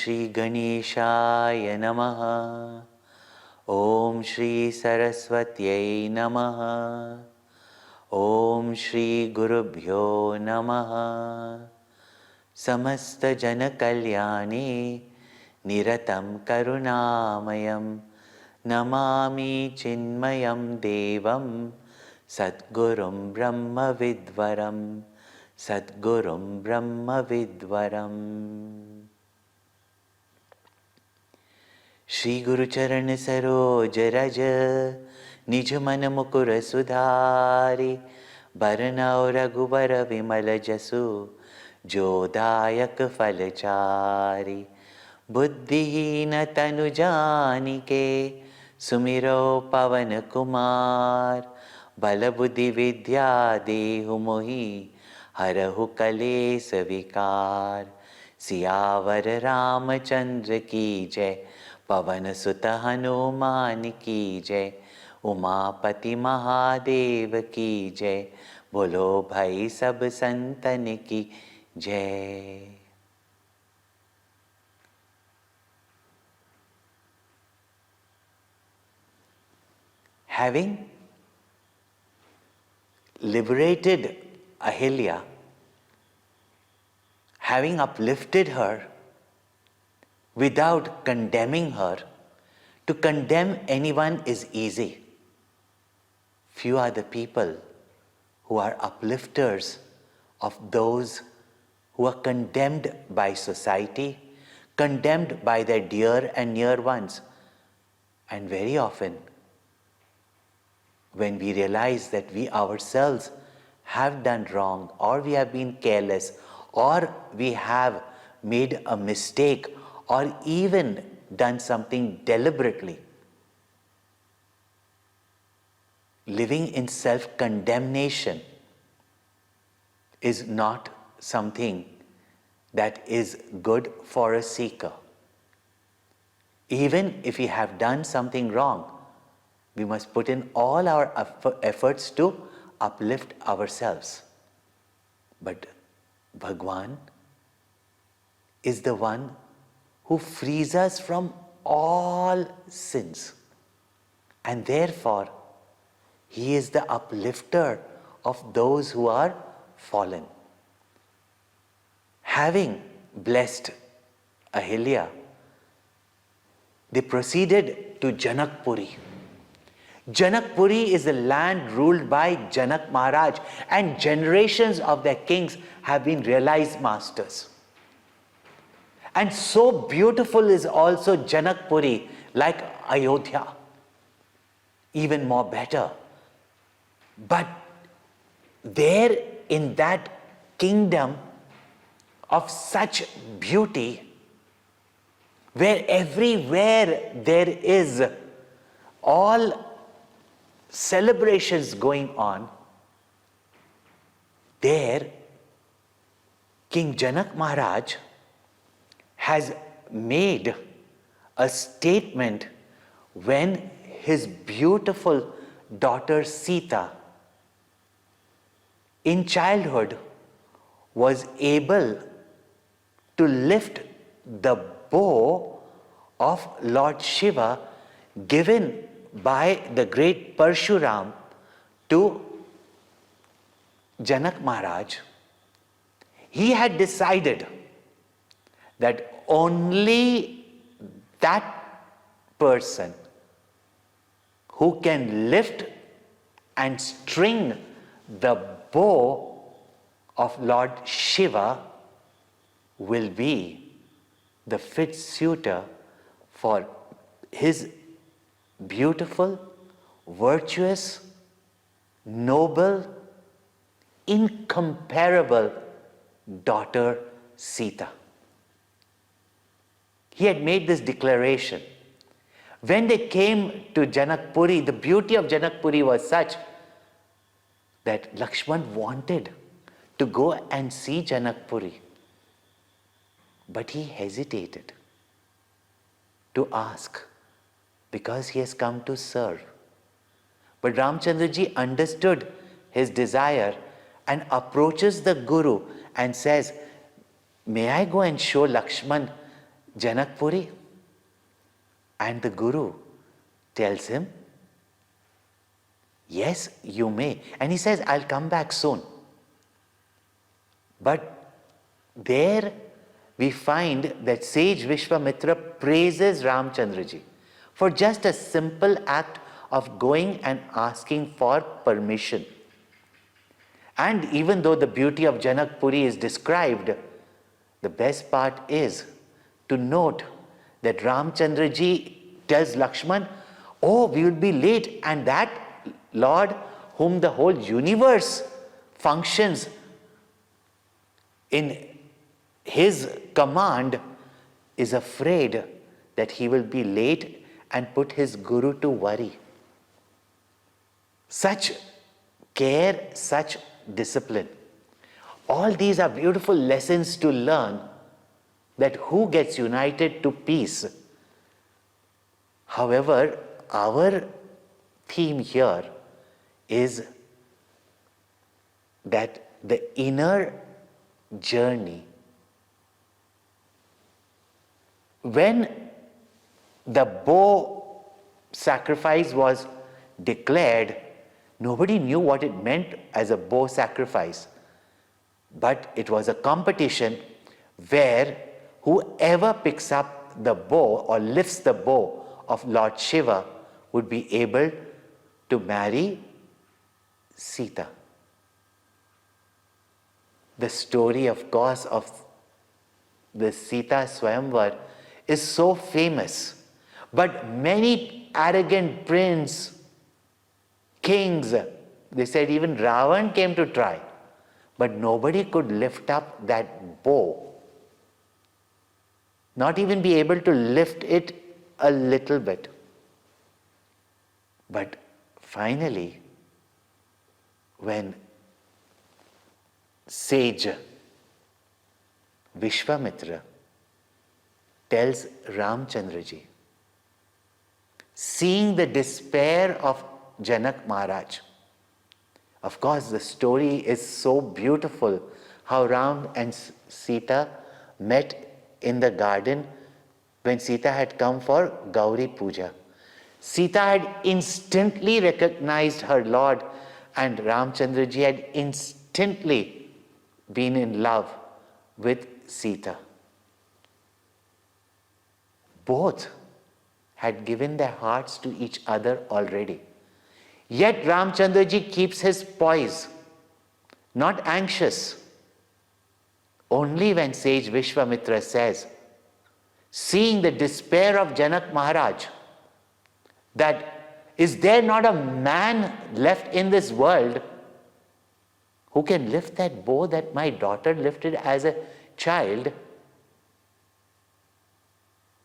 Shri Ganeshaya Namaha. Om Shri Saraswatyai Namaha. Om Shri Gurubhyo Namaha. Samasta Jana Kalyani Niratam Karunamayam Namami Chinmayam Devam Sadgurum Brahma Vidvaram Sadgurum Brahma Vidvaram. Shri Guru Charan Saroj Raja Nij Man Mukura Sudhari Baranao Raghuvara Vimala Jasu Jodayak Falachari Buddhihina Tanu Janike Sumiro Pavan Kumar Bala Buddhi Vidya Dehu Mohi Harahu Kale Savikar Siyavar Ramachandra Ki Jai Pavan Sutta Hanuman Ki Jai Umapati Mahadev Ki Jai Bolo Bhai Sab Santan Ki Jai. Having liberated Ahilya, having uplifted her without condemning her, to condemn anyone is easy. Few are the people who are uplifters of those who are condemned by society, condemned by their dear and near ones. And very often, when we realize that we ourselves have done wrong, or we have been careless, or we have made a mistake, or even done something deliberately, living in self-condemnation is not something that is good for a seeker. Even if we have done something wrong, we must put in all our efforts to uplift ourselves. But Bhagwan is the one who frees us from all sins. And therefore, He is the uplifter of those who are fallen. Having blessed Ahilya, they proceeded to Janakpuri. Janakpuri is a land ruled by Janak Maharaj, and generations of their kings have been realized masters. And so beautiful is also Janakpuri, like Ayodhya, even more better. But there in that kingdom of such beauty, where everywhere there is all celebrations going on, there King Janak Maharaj has made a statement when his beautiful daughter Sita in childhood was able to lift the bow of Lord Shiva given by the great Parshuram to Janak Maharaj. He had decided that only that person who can lift and string the bow of Lord Shiva will be the fit suitor for his beautiful, virtuous, noble, incomparable daughter Sita. He had made this declaration. When they came to Janakpuri, the beauty of Janakpuri was such that Lakshman wanted to go and see Janakpuri. But he hesitated to ask because he has come to serve. But Ramchandraji understood his desire and approaches the Guru and says, "May I go and show Lakshman Janakpuri, and the Guru tells him, yes, you may. And he says, I'll come back soon. But there we find that sage Vishwamitra praises Ramchandraji for just a simple act of going and asking for permission. And even though the beauty of Janakpuri is described, the best part is to note that Ramchandraji tells Lakshman, oh, we will be late, and that Lord whom the whole universe functions in his command is afraid that he will be late and put his Guru to worry. Such care, such discipline. All these are beautiful lessons to learn, that who gets united to peace. However, our theme here is that the inner journey. When the bow sacrifice was declared, nobody knew what it meant as a bow sacrifice. But it was a competition where whoever picks up the bow or lifts the bow of Lord Shiva would be able to marry Sita. The story, of course, of the Sita Swayamvar is so famous. But many arrogant princes, kings, they said even Ravan came to try, but nobody could lift up that bow. Not even be able to lift it a little bit. But finally, when sage Vishwamitra tells Ramchandraji, seeing the despair of Janak Maharaj, of course the story is so beautiful, how Ram and Sita met in the garden when Sita had come for Gauri Puja. Sita had instantly recognized her Lord, and Ramchandraji had instantly been in love with Sita. Both had given their hearts to each other already. Yet Ramchandraji keeps his poise, not anxious. Only when sage Vishwamitra says, seeing the despair of Janak Maharaj, that is there not a man left in this world who can lift that bow that my daughter lifted as a child?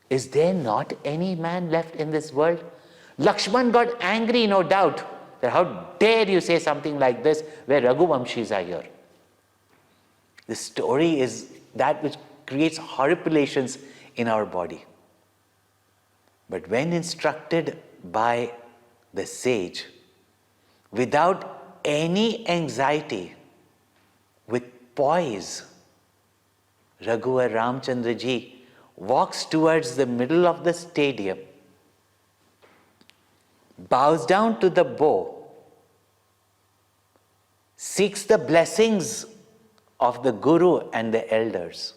Is there not any man left in this world? Lakshman got angry, no doubt, that how dare you say something like this where Raghuvamshis are here. The story is that which creates horripilations in our body. But when instructed by the sage, without any anxiety, with poise, Raghuvar Ramchandraji walks towards the middle of the stadium, bows down to the bow, seeks the blessings of the Guru and the elders.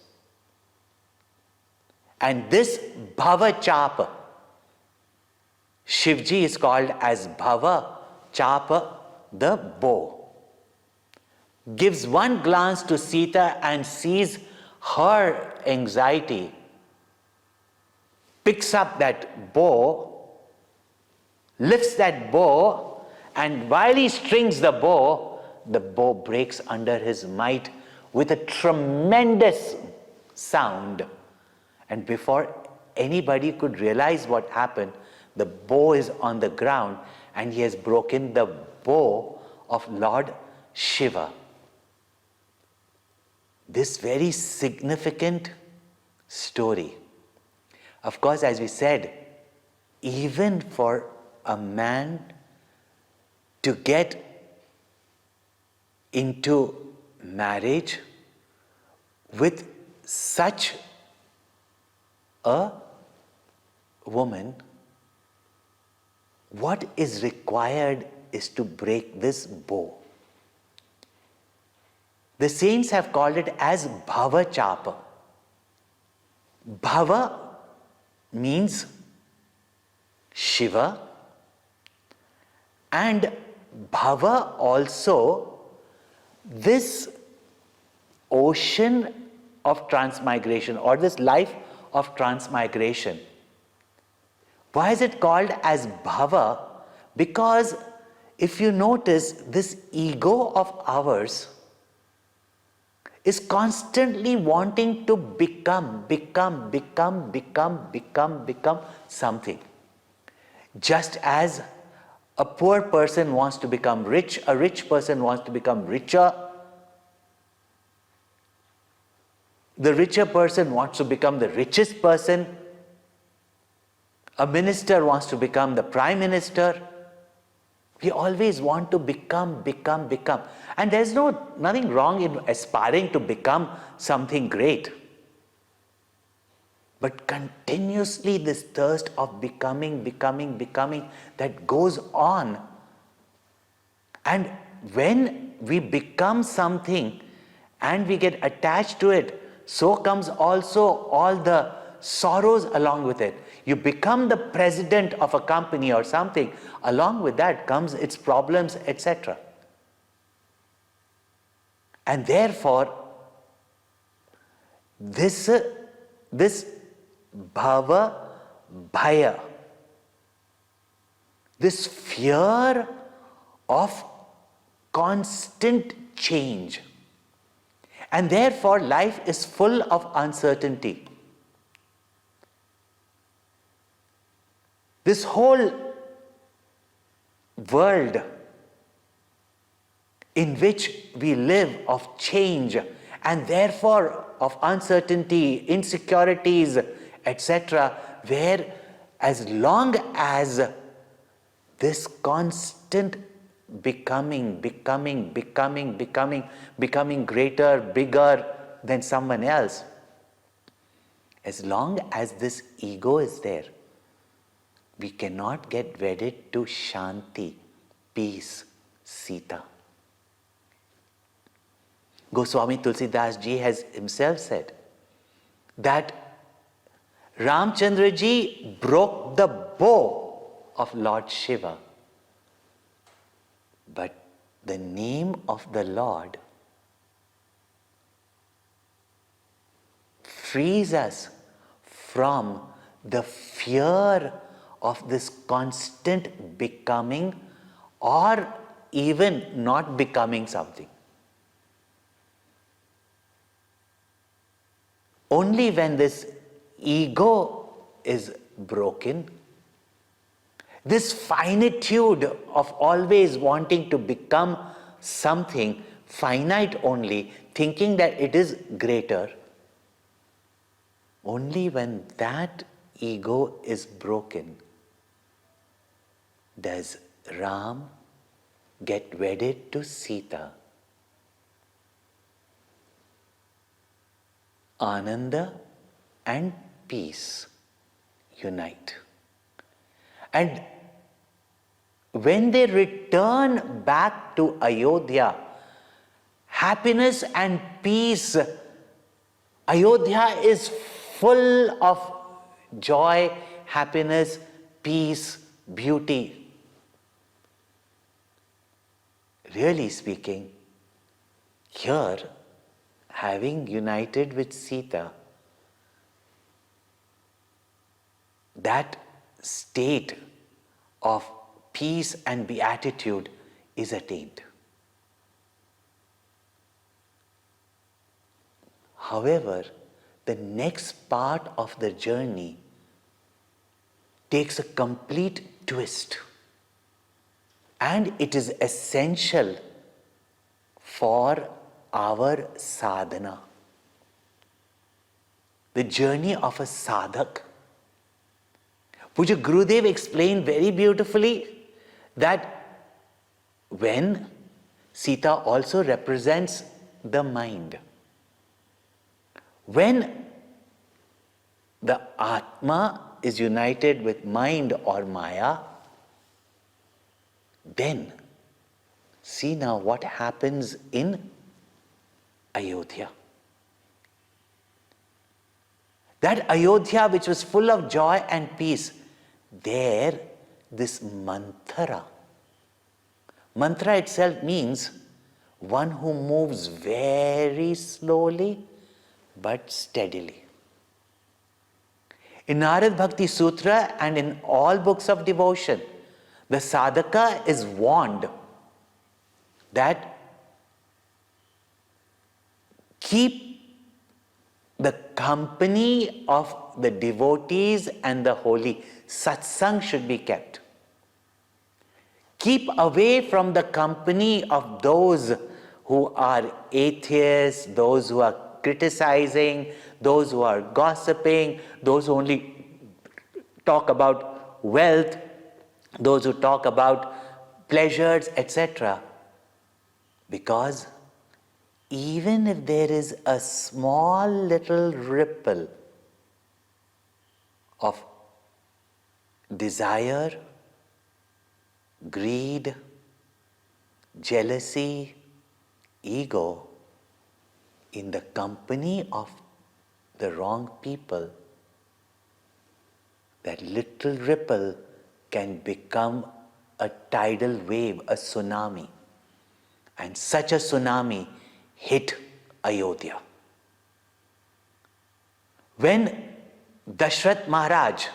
And this Bhava Chapa, Shivji is called as Bhava Chapa, the bow, gives one glance to Sita and sees her anxiety, picks up that bow, lifts that bow, and while he strings the bow breaks under his might with a tremendous sound. And before anybody could realize what happened, the bow is on the ground and he has broken the bow of Lord Shiva. This very significant story. Of course, as we said, even for a man to get into marriage with such a woman, what is required is to break this bow. The saints have called it as Bhava Chapa. Bhava means Shiva, and Bhava also this ocean of transmigration, or this life of transmigration. Why is it called as Bhava? Because if you notice, this ego of ours is constantly wanting to become something. Just as a poor person wants to become rich, a rich person wants to become richer, the richer person wants to become the richest person, a minister wants to become the prime minister. We always want to become. And there's nothing wrong in aspiring to become something great. But continuously this thirst of becoming, that goes on. And when we become something and we get attached to it, so comes also all the sorrows along with it. You become the president of a company or something, along with that comes its problems, etc. And therefore, this bhava, bhaya, this fear of constant change, and therefore life is full of uncertainty. This whole world in which we live of change and therefore of uncertainty, insecurities, etc., where as long as this constant becoming greater, bigger than someone else, as long as this ego is there, we cannot get wedded to Shanti, peace, Sita. Goswami Tulsidas ji has himself said that Ramchandra ji broke the bow of Lord Shiva, but the name of the Lord frees us from the fear of this constant becoming or even not becoming something. Only when this ego is broken, this finitude of always wanting to become something finite only, thinking that it is greater, only when that ego is broken does Ram get wedded to Sita. Ananda and peace unite. And when they return back to Ayodhya, happiness and peace, Ayodhya is full of joy, happiness, peace, beauty. Really speaking, here, having united with Sita, that state of peace and beatitude is attained. However, the next part of the journey takes a complete twist, and it is essential for our sadhana. The journey of a sadhak. Puja Gurudev explained very beautifully that when Sita also represents the mind, when the Atma is united with mind or Maya, then see now what happens in Ayodhya. That Ayodhya which was full of joy and peace, there this mantra. Mantra itself means one who moves very slowly but steadily. In Narad Bhakti Sutra and in all books of devotion, the sadhaka is warned that keep the company of the devotees and the holy. Satsang should be kept. Keep away from the company of those who are atheists, those who are criticizing, those who are gossiping, those who only talk about wealth, those who talk about pleasures, etc. Because even if there is a small little ripple of desire, greed, jealousy, ego in the company of the wrong people, that little ripple can become a tidal wave, a tsunami. And such a tsunami hit Ayodhya. When Dashrath Maharaj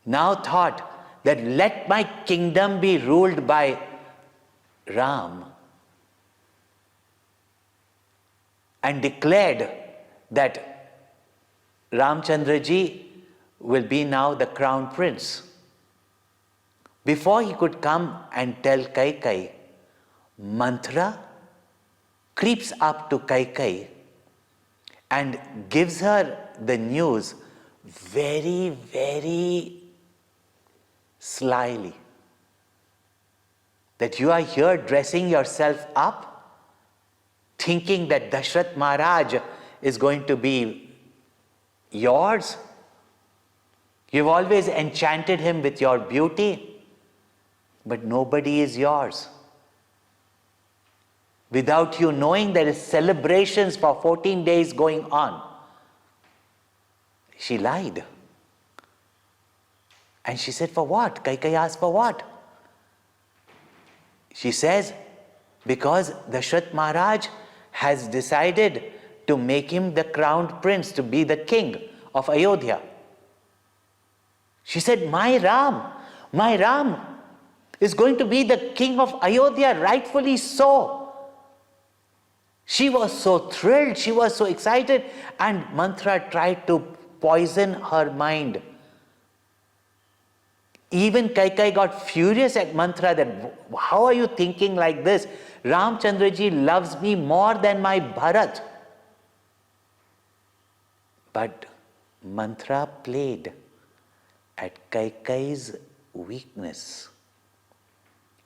now thought that let my kingdom be ruled by Ram, and declared that Ramchandra ji will be now the crown prince. Before he could come and tell Kaikai, Mantra creeps up to Kaikai and gives her the news very, very slyly. That you are here dressing yourself up, thinking that Dashrath Maharaj is going to be yours. You've always enchanted him with your beauty, but nobody is yours. Without you knowing, there is celebrations for 14 days going on. She lied. And she said, for what? Kaikai asked, for what? She says, because Dashrath Maharaj has decided to make him the crowned prince, to be the king of Ayodhya. She said, my Ram is going to be the king of Ayodhya, rightfully so. She was so thrilled, she was so excited, and Mantra tried to poison her mind. Even Kaikai got furious at Mantra that, how are you thinking like this? Ramchandra ji loves me more than my Bharat. But Mantra played at Kaikai's weakness.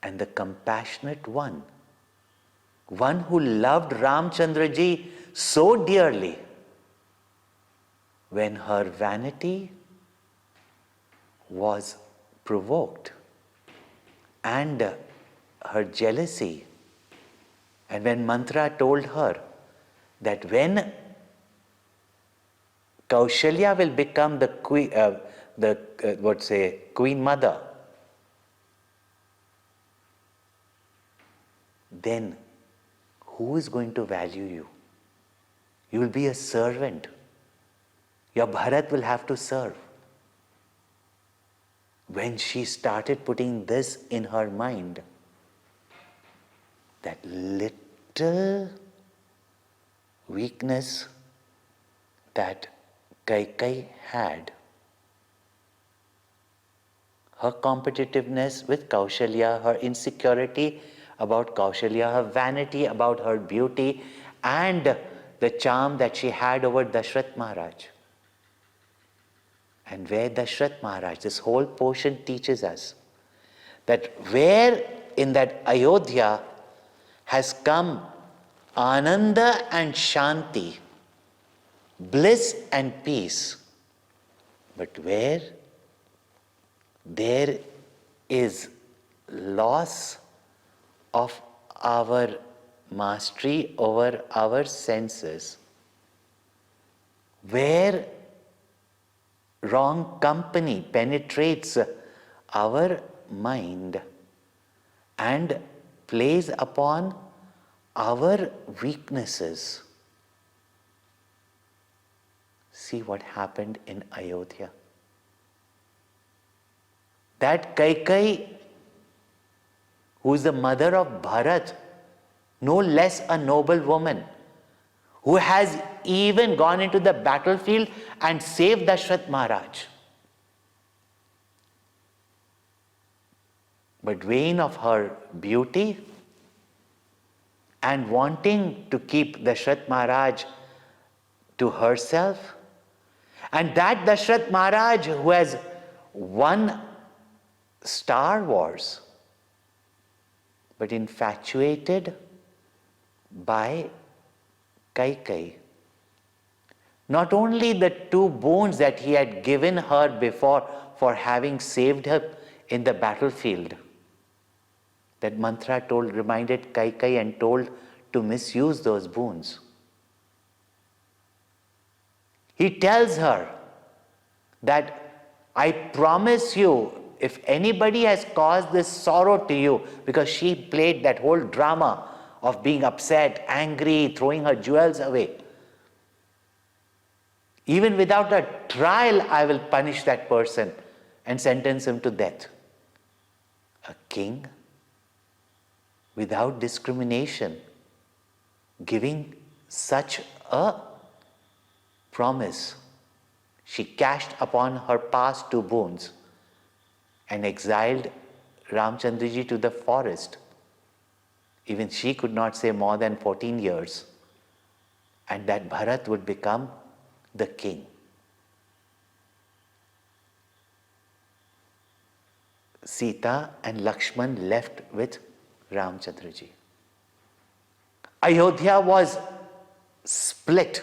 And the compassionate one who loved Ramchandra ji so dearly, when her vanity was provoked and her jealousy, and when Mantra told her that when Kaushalya will become the queen mother, then who is going to value you? You will be a servant. Your Bharat will have to serve. When she started putting this in her mind, that little weakness that Kaikai had, her competitiveness with Kaushalya, her insecurity about Kaushalya, her vanity about her beauty, and the charm that she had over Dashrath Maharaj. And where Dashrath Maharaj, this whole portion teaches us that where in that Ayodhya has come Ananda and Shanti, bliss and peace, But where there is loss of our mastery over our senses, where wrong company penetrates our mind and plays upon our weaknesses. See what happened in Ayodhya. That Kaikeyi, who is the mother of Bharat, no less a noble woman, who has even gone into the battlefield and saved Dashrath Maharaj. But vain of her beauty and wanting to keep Dashrath Maharaj to herself, and that Dashrath Maharaj who has won Star Wars, but infatuated by Kaikeyi. Not only the 2 boons that he had given her before for having saved her in the battlefield, that mantra reminded Kaikeyi and told to misuse those boons. He tells her that I promise you, if anybody has caused this sorrow to you, because she played that whole drama of being upset, angry, throwing her jewels away, even without a trial, I will punish that person and sentence him to death. A king, without discrimination, giving such a promise. She cashed upon her past 2 boons and exiled Ramchandraji to the forest. Even she could not say more than 14 years, and that Bharat would become the king. Sita and Lakshman left with Ramchandraji. Ayodhya was split,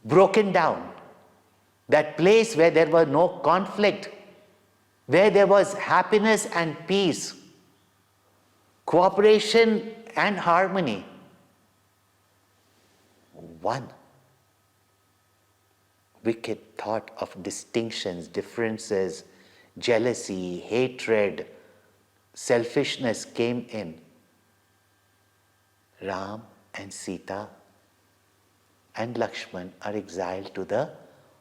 broken down. That place where there was no conflict, where there was happiness and peace, cooperation and harmony. One wicked thought of distinctions, differences, jealousy, hatred, selfishness came in. Ram and Sita and Lakshman are exiled to the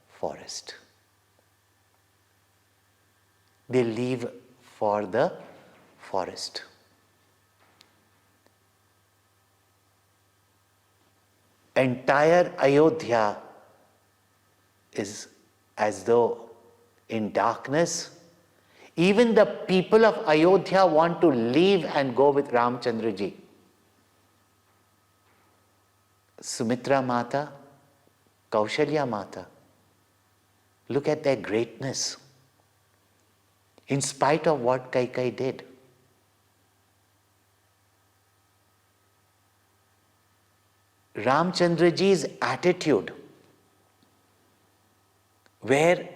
forest. They leave for the forest. Entire Ayodhya is as though in darkness. Even the people of Ayodhya want to leave and go with Ramchandraji. Sumitra Mata, Kaushalya Mata, look at their greatness. In spite of what Kaikeyi did. Ramchandraji's attitude, where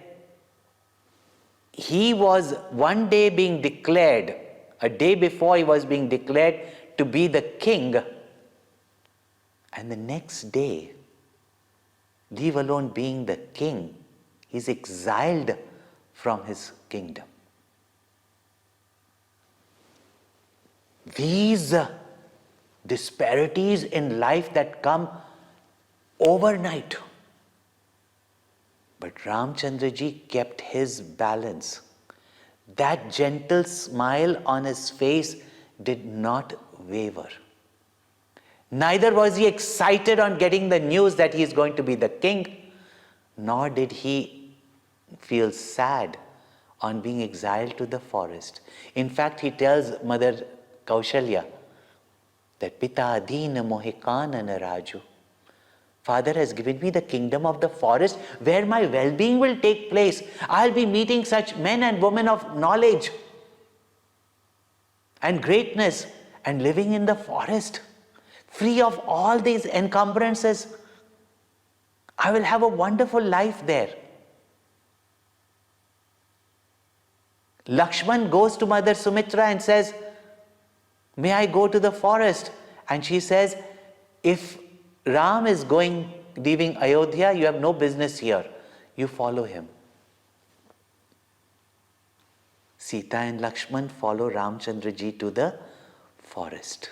he was one day being declared, a day before he was being declared to be the king, and the next day, leave alone being the king, he's exiled from his kingdom. These disparities in life that come overnight. But Ramchandraji kept his balance. That gentle smile on his face did not waver. Neither was he excited on getting the news that he is going to be the king, nor did he feel sad on being exiled to the forest. In fact, he tells Mother Kaushalya that Pita Adhina Mohikana Raju. Father has given me the kingdom of the forest where my well-being will take place. I'll be meeting such men and women of knowledge and greatness and living in the forest, free of all these encumbrances. I will have a wonderful life there. Lakshman goes to Mother Sumitra and says, may I go to the forest? And she says, if Ram is leaving Ayodhya, you have no business here. You follow him. Sita and Lakshman follow Ramchandra ji to the forest.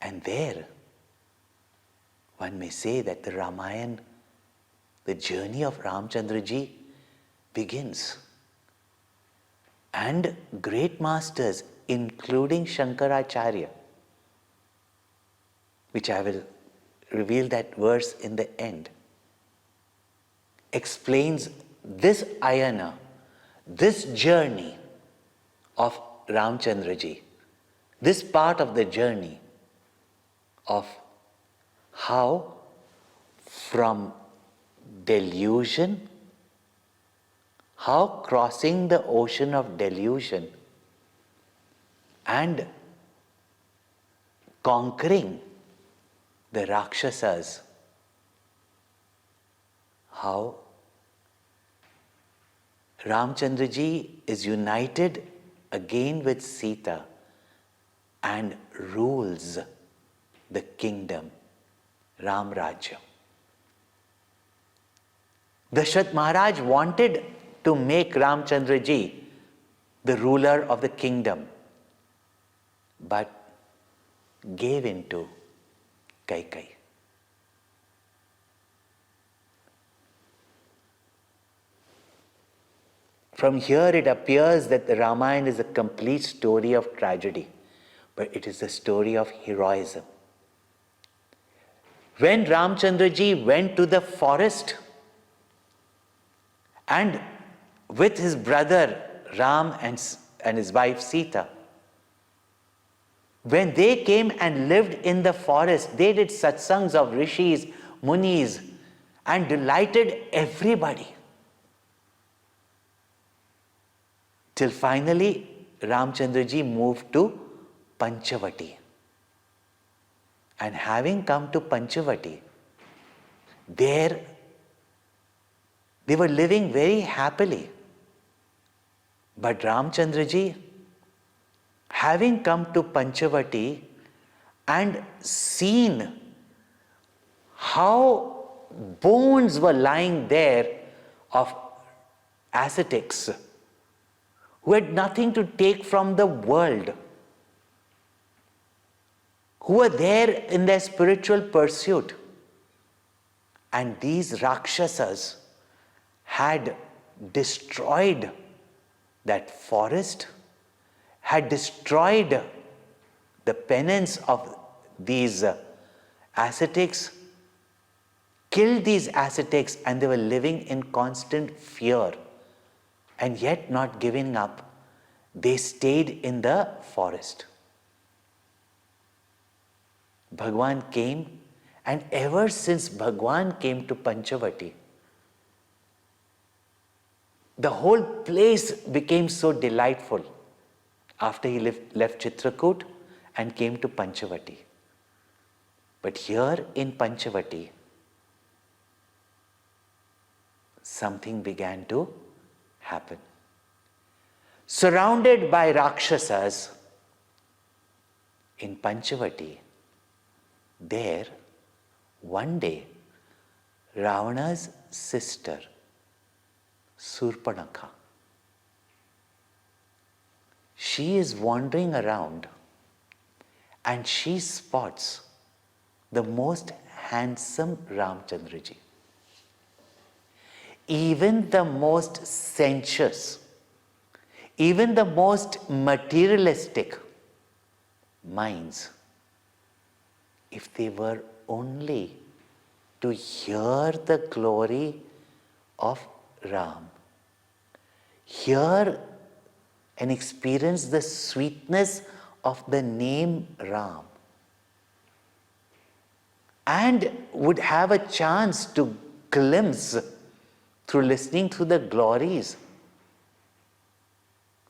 And there, one may say that the Ramayana, the journey of Ramchandra ji begins. And great masters, including Shankaracharya, which I will reveal that verse in the end, explains this ayana, this journey of Ramchandra ji, this part of the journey of how from delusion, how crossing the ocean of delusion and conquering the Rakshasas, how Ramchandra ji is united again with Sita and rules the kingdom, Ram Rajya. Dashrath Maharaj wanted to make Ramchandra ji the ruler of the kingdom, but gave in to Kaikai. From here it appears that the Ramayana is a complete story of tragedy, but it is a story of heroism. When Ramchandra ji went to the forest and with his brother Ram and his wife Sita, when they came and lived in the forest, they did satsangs of rishis, munis, and delighted everybody. Till finally, Ramchandra ji moved to Panchavati. And having come to Panchavati, there they were living very happily. But Ramchandra ji, having come to Panchavati and seen how bones were lying there of ascetics who had nothing to take from the world, who were there in their spiritual pursuit, and these Rakshasas had destroyed that forest, had destroyed the penance of these ascetics, killed these ascetics, and they were living in constant fear. And yet not giving up, they stayed in the forest. Bhagwan came, and ever since Bhagwan came to Panchavati, the whole place became so delightful after he left Chitrakoot and came to Panchavati. But here in Panchavati, something began to happen. Surrounded by Rakshasas in Panchavati, there, one day, Ravana's sister, Surpanakha, she is wandering around and she spots the most handsome Ramchandra ji. Even the most sensuous, even the most materialistic minds, if they were only to hear the glory of Ram, hear and experience the sweetness of the name Ram, and would have a chance to glimpse through listening to the glories,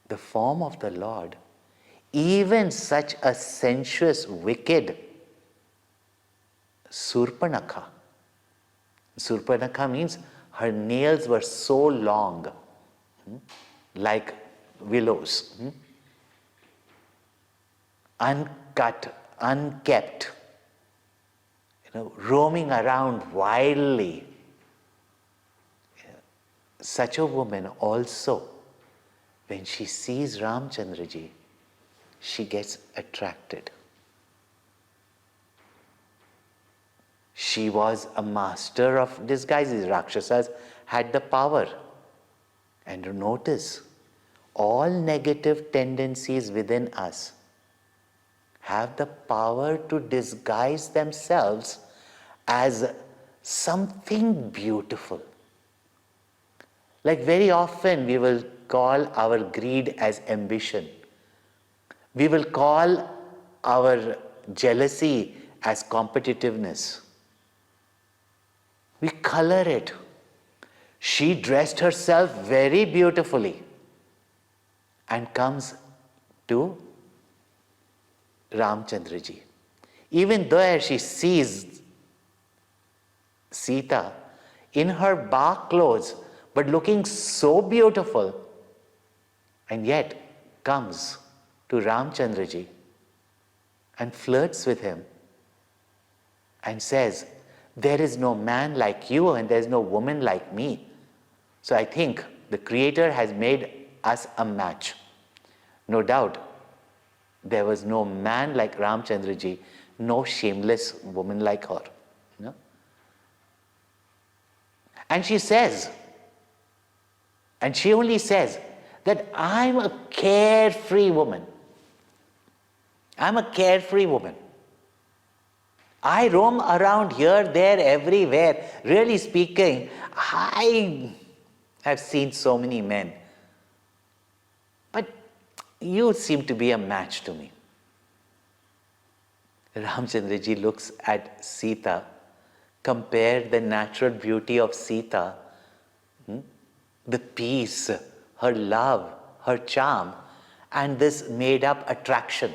the form of the Lord, even such a sensuous, wicked Surpanakha. Surpanakha means her nails were so long. like willows, uncut, unkept, roaming around wildly. Such a woman also, when she sees Ramchandraji, she gets attracted. She was a master of disguises. Rakshasas had the power. And notice, all negative tendencies within us have the power to disguise themselves as something beautiful. Like very often we will call our greed as ambition. We will call our jealousy as competitiveness. We color it. She dressed herself very beautifully and comes to Ramchandraji. Even though she sees Sita in her bark clothes, but looking so beautiful, and yet comes to Ramchandraji and flirts with him and says, there is no man like you and there is no woman like me. So I think the Creator has made us a match. No doubt, there was no man like Ramchandraji, no shameless woman like her. And she says, and she only says, that I'm a carefree woman. I'm a carefree woman. I roam around here, there, everywhere. Really speaking, I have seen so many men. But you seem to be a match to me. Ramchandraji looks at Sita, compare the natural beauty of Sita, the peace, her love, her charm, and this made-up attraction.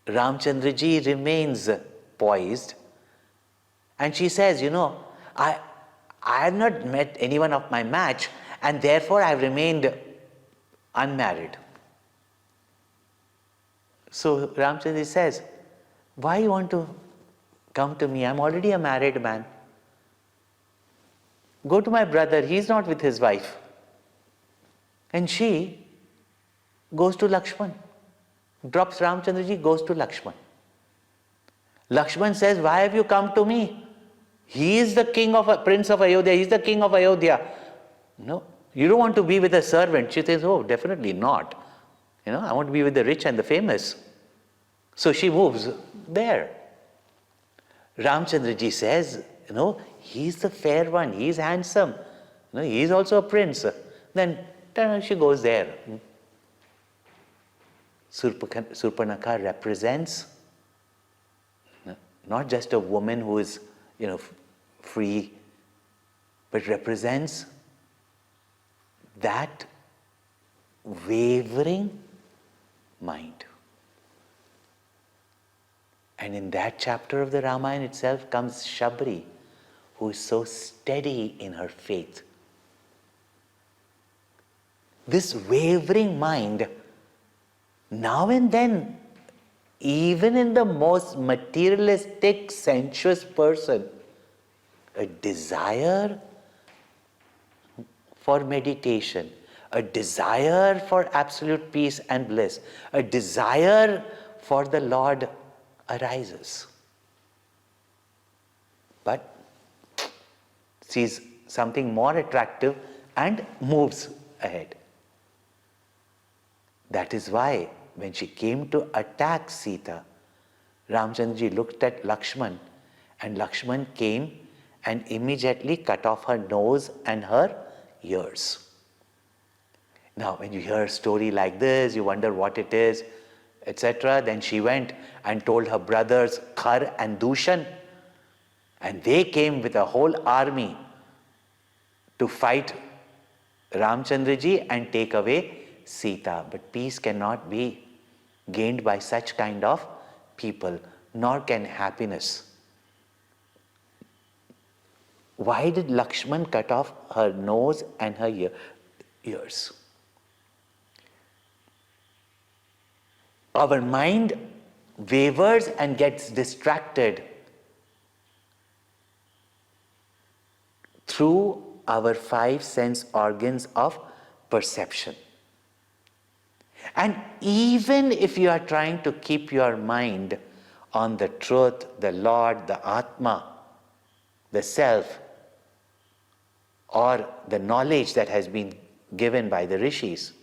Ramchandraji remains poised, and she says, I have not met anyone of my match, and therefore I have remained unmarried. So Ramchandraji says, why you want to come to me? I'm already a married man. Go to my brother, he's not with his wife. And she goes to Lakshman. Drops Ramchandraji, goes to Lakshman. Lakshman says, why have you come to me? He is the prince of Ayodhya, he is the king of Ayodhya. No, you don't want to be with a servant. She says, oh, definitely not. I want to be with the rich and the famous. So she moves there. Ramchandraji says, he's the fair one, he's handsome. He's also a prince. Then she goes there. Surpanakha represents not just a woman who is, free, but represents that wavering mind. And in that chapter of the Ramayana itself comes Shabri, who is so steady in her faith. This wavering mind, now and then, even in the most materialistic, sensuous person, a desire for meditation, a desire for absolute peace and bliss, a desire for the Lord arises. But sees something more attractive and moves ahead. That is why when she came to attack Sita, Ramchandraji looked at Lakshman, and Lakshman came and immediately cut off her nose and her ears. Now, when you hear a story like this, you wonder what it is, etc. Then she went and told her brothers Khar and Dushan, and they came with a whole army to fight Ramchandraji and take away Sita. But peace cannot be gained by such kind of people, nor can happiness. Why did Lakshman cut off her nose and her ears? Our mind wavers and gets distracted through our five sense organs of perception. And even if you are trying to keep your mind on the truth, the Lord, the Atma, the Self, or the knowledge that has been given by the rishis,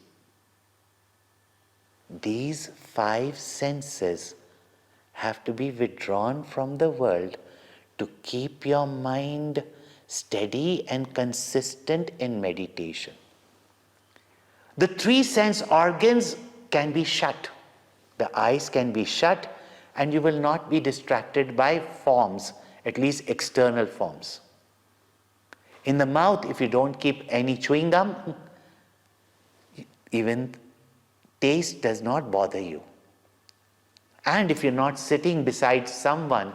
these five senses have to be withdrawn from the world to keep your mind steady and consistent in meditation. The three sense organs can be shut. The eyes can be shut and you will not be distracted by forms, at least external forms. In the mouth, if you don't keep any chewing gum, even taste does not bother you. And if you're not sitting beside someone,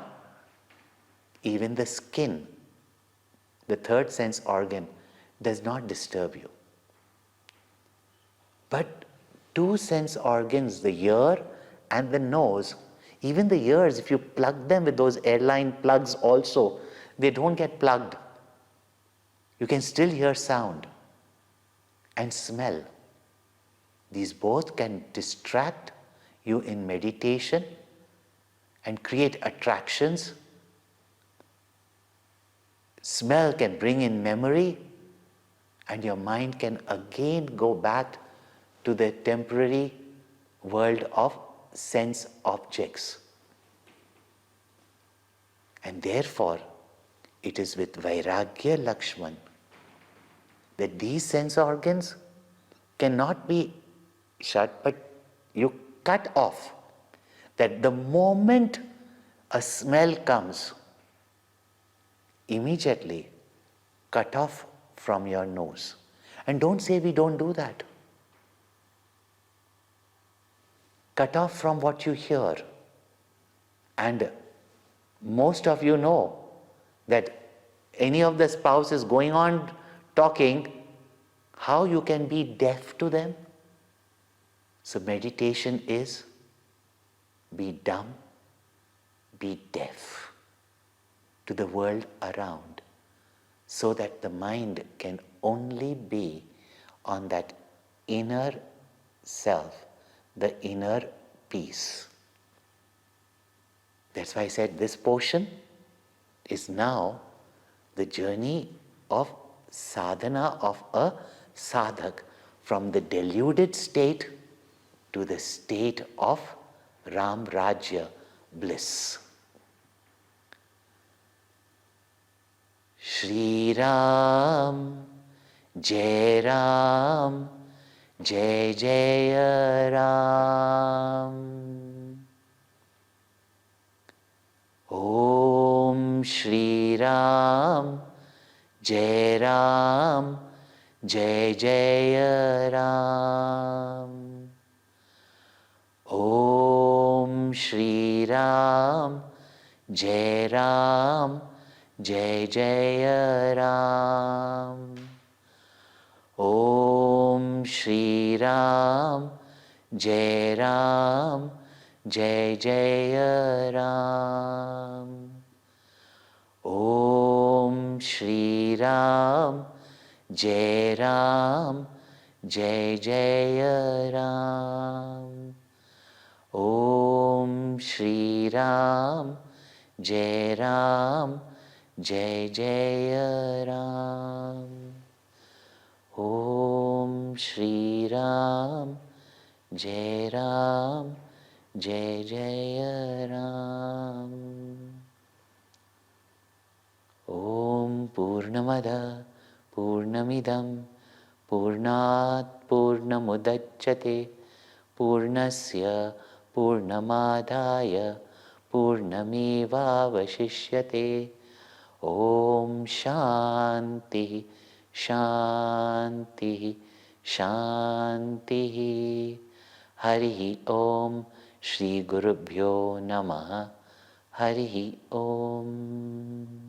even the skin, the third sense organ, does not disturb you. But two sense organs, the ear and the nose, even the ears, if you plug them with those airline plugs also, they don't get plugged. You can still hear sound and smell. These both can distract you in meditation and create attractions. Smell can bring in memory, and your mind can again go back to the temporary world of sense objects. And therefore, it is with Vairagya Lakshman that these sense organs cannot be shut, but you cut off. That the moment a smell comes, immediately cut off from your nose. And don't say we don't do that. Cut off from what you hear. And most of you know that any of the spouse is going on talking, how you can be deaf to them? So meditation is be dumb, be deaf to the world around, so that the mind can only be on that inner self, the inner peace. That's why I said this portion is now the journey of sadhana of a sadhak, from the deluded state to the state of Ram Rajya bliss. Shri Ram, Jai Ram, Jai Jai Ram. Om Shri Ram, Jai Ram, Jai Jai Ram. Om Shri Ram, Jai Ram, Jai Jai Ram. Om Shri Ram, Jai Ram, Jai Jai Ram. Om Shri Ram, Jai Ram, Jai Jai Ram. Om Shri Ram, Jai Ram, Jai Jai Ram. Om Shri Ram, Jai Ram, Jai Jai Ram. Om Purnamada Purnamidam Purnat Purnamudachyate Purnasya Purnamadaya Purnamevavashishyate. Om Shanti Shanti Shanti. Harihi Om. Shri Gurubhyo Namaha. Harihi Om.